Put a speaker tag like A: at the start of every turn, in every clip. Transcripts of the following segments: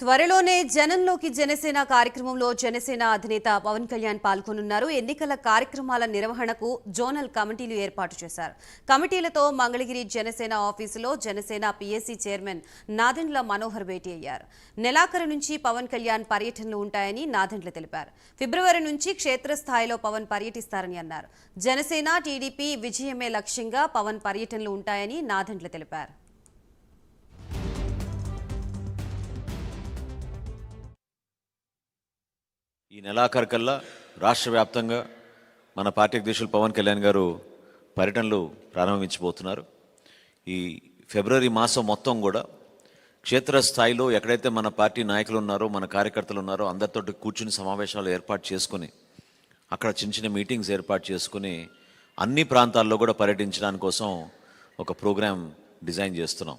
A: త్వరలోనే జనంలోకి జనసేన కార్యక్రమంలో జనసేన అధినేత పవన్ కళ్యాణ్ పాల్గొనున్నారు. ఎన్నికల కార్యక్రమాల నిర్వహణకు జోనల్ కమిటీలు ఏర్పాటు చేశారు. కమిటీలతో మంగళగిరి జనసేన ఆఫీసులో జనసేన పీఎస్సీ చైర్మన్ నాదెండ్ల మనోహర్ భేటీ అయ్యారు. నెలాఖరు నుంచి పవన్ కళ్యాణ్ పర్యటనలు ఉంటాయని నాదెండ్ల తెలిపారు. ఫిబ్రవరి నుంచి క్షేత్రస్థాయిలో పవన్ పర్యటిస్తారని అన్నారు. జనసేన టీడీపీ విజయమే లక్ష్యంగా పవన్ పర్యటనలు ఉంటాయని నాదెండ్ల తెలిపారు.
B: ఈ నెలాఖరు కల్లా రాష్ట్ర వ్యాప్తంగా మన పార్టీ అధ్యక్షులు పవన్ కళ్యాణ్ గారు పర్యటనలు ప్రారంభించబోతున్నారు. ఈ ఫిబ్రవరి మాసం మొత్తం కూడా క్షేత్రస్థాయిలో ఎక్కడైతే మన పార్టీ నాయకులు ఉన్నారో, మన కార్యకర్తలు ఉన్నారో అందరితో కూర్చుని సమావేశాలు ఏర్పాటు చేసుకుని, అక్కడ చిన్న చిన్న మీటింగ్స్ ఏర్పాటు చేసుకుని అన్ని ప్రాంతాల్లో కూడా పర్యటించడానికి కోసం ఒక ప్రోగ్రాం డిజైన్ చేస్తున్నాం.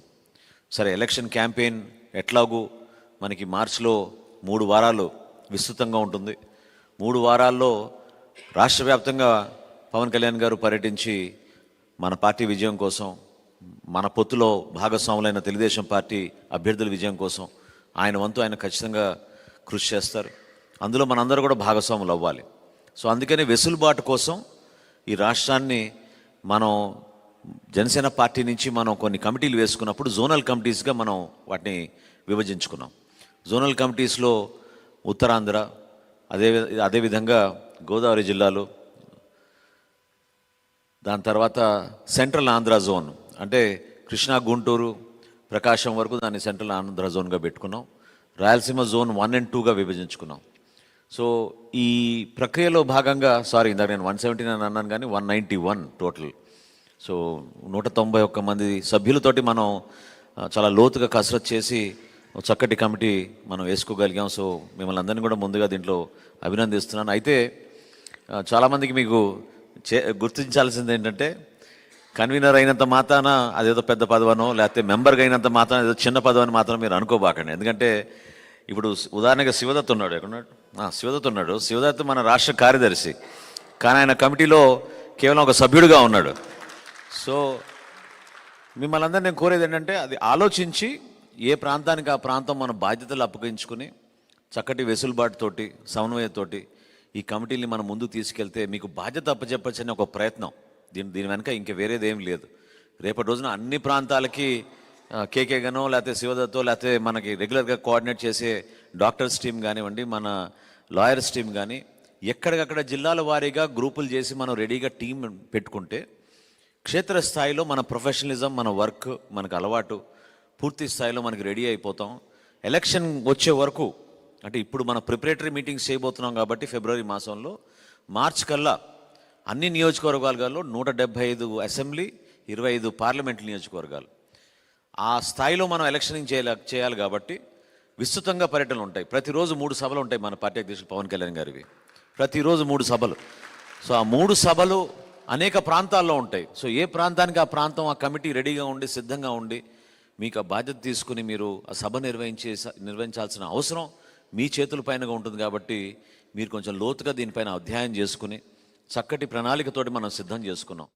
B: సరే, ఎలక్షన్ క్యాంపెయిన్ ఎట్లాగూ మనకి మార్చిలో 3 వారాలు విస్తృతంగా ఉంటుంది. 3 వారాల్లో రాష్ట్ర వ్యాప్తంగా పవన్ కళ్యాణ్ గారు పర్యటించి మన పార్టీ విజయం కోసం, మన పొత్తులో భాగస్వాములైన తెలుగుదేశం పార్టీ అభ్యర్థుల విజయం కోసం ఆయన వంతు ఆయన ఖచ్చితంగా కృషి చేస్తారు. అందులో మనందరూ కూడా భాగస్వాములు అవ్వాలి. సో అందుకని వెసులుబాటు కోసం ఈ రాష్ట్రాన్ని మనం జనసేన పార్టీ నుంచి మనం కొన్ని కమిటీలు వేసుకున్నప్పుడు జోనల్ కమిటీస్గా మనం వాటిని విభజించుకున్నాం. జోనల్ కమిటీస్లో ఉత్తరాంధ్ర, అదేవిధంగా గోదావరి జిల్లాలు, దాని తర్వాత సెంట్రల్ ఆంధ్ర జోన్ అంటే కృష్ణా, గుంటూరు, ప్రకాశం వరకు దాన్ని సెంట్రల్ ఆంధ్ర జోన్గా పెట్టుకున్నాం. Rayalaseema zone 1 and 2గా విభజించుకున్నాం. సో ఈ ప్రక్రియలో భాగంగా ఇందాక నేను 179 అన్నాను కానీ 191 టోటల్. సో 191 మంది సభ్యులతోటి మనం చాలా లోతుగా కసరత్తు చేసి చక్కటి కమిటీ మనం వేసుకోగలిగాం. సో మిమ్మల్ని అందరినీ కూడా ముందుగా దీంట్లో అభినందిస్తున్నాను. అయితే చాలామందికి మీకు గుర్తించాల్సింది ఏంటంటే, కన్వీనర్ అయినంత మాత్రాన అదేదో పెద్ద పదవనో, లేకపోతే మెంబర్గా అయినంత మాత్రాన ఏదో చిన్న పదవని మాత్రం మీరు అనుకోబాకండి. ఎందుకంటే ఇప్పుడు ఉదాహరణగా శివదత్ ఉన్నాడు, ఎక్కడున్నాడు? శివదత్ ఉన్నాడు. శివదత్ మన రాష్ట్ర కార్యదర్శి, కానీ ఆయన కమిటీలో కేవలం ఒక సభ్యుడిగా ఉన్నాడు. సో మిమ్మల్ని అందరూ నేను కోరేది ఏంటంటే, అది ఆలోచించి ఏ ప్రాంతానికి ఆ ప్రాంతం మన బాధ్యతలు అప్పగించుకుని చక్కటి వెసులుబాటుతోటి, సమన్వయంతోటి ఈ కమిటీని మనం ముందుకు తీసుకెళ్తే మీకు బాధ్యత అప్పచెప్పచ్చని ఒక ప్రయత్నం. దీని వెనక ఇంక వేరేదేం లేదు. రేపటి రోజున అన్ని ప్రాంతాలకి కేకేగానో, లేకపోతే శివదత్తో, లేకపోతే మనకి రెగ్యులర్గా కోఆర్డినేట్ చేసే డాక్టర్స్ టీం కానివ్వండి, మన లాయర్స్ టీం కానీ, ఎక్కడికక్కడ జిల్లాల వారీగా గ్రూపులు చేసి మనం రెడీగా టీం పెట్టుకుంటే క్షేత్రస్థాయిలో మన ప్రొఫెషనలిజం, మన వర్క్, మనకు అలవాటు పూర్తి స్థాయిలో మనకి రెడీ అయిపోతాం. ఎలక్షన్ వచ్చే వరకు అంటే ఇప్పుడు మన ప్రిపరేటరీ మీటింగ్స్ చేయబోతున్నాం కాబట్టి ఫిబ్రవరి మాసంలో, మార్చ్ కల్లా అన్ని నియోజకవర్గాలలో 175 అసెంబ్లీ, 25 పార్లమెంట్ నియోజకవర్గాలు ఆ స్థాయిలో మనం ఎలక్షనింగ్ చేయాలి కాబట్టి విస్తృతంగా పర్యటనలు ఉంటాయి. ప్రతిరోజు 3 సభలు ఉంటాయి మన పార్టీ అధ్యక్షులు పవన్ కళ్యాణ్ గారివి. ప్రతిరోజు 3 సభలు. సో ఆ 3 సభలు అనేక ప్రాంతాల్లో ఉంటాయి. సో ఏ ప్రాంతానికి ఆ ప్రాంతం ఆ కమిటీ రెడీగా ఉండి సిద్ధంగా ఉండి మీకు ఆ బాధ్యత తీసుకుని మీరు ఆ సభ నిర్వహించాల్సిన అవసరం మీ చేతుల పైనగా ఉంటుంది. కాబట్టి మీరు కొంచెం లోతుగా దీనిపైన అధ్యయనం చేసుకుని చక్కటి ప్రణాళికతోటి మనం సిద్ధం చేసుకున్నాం.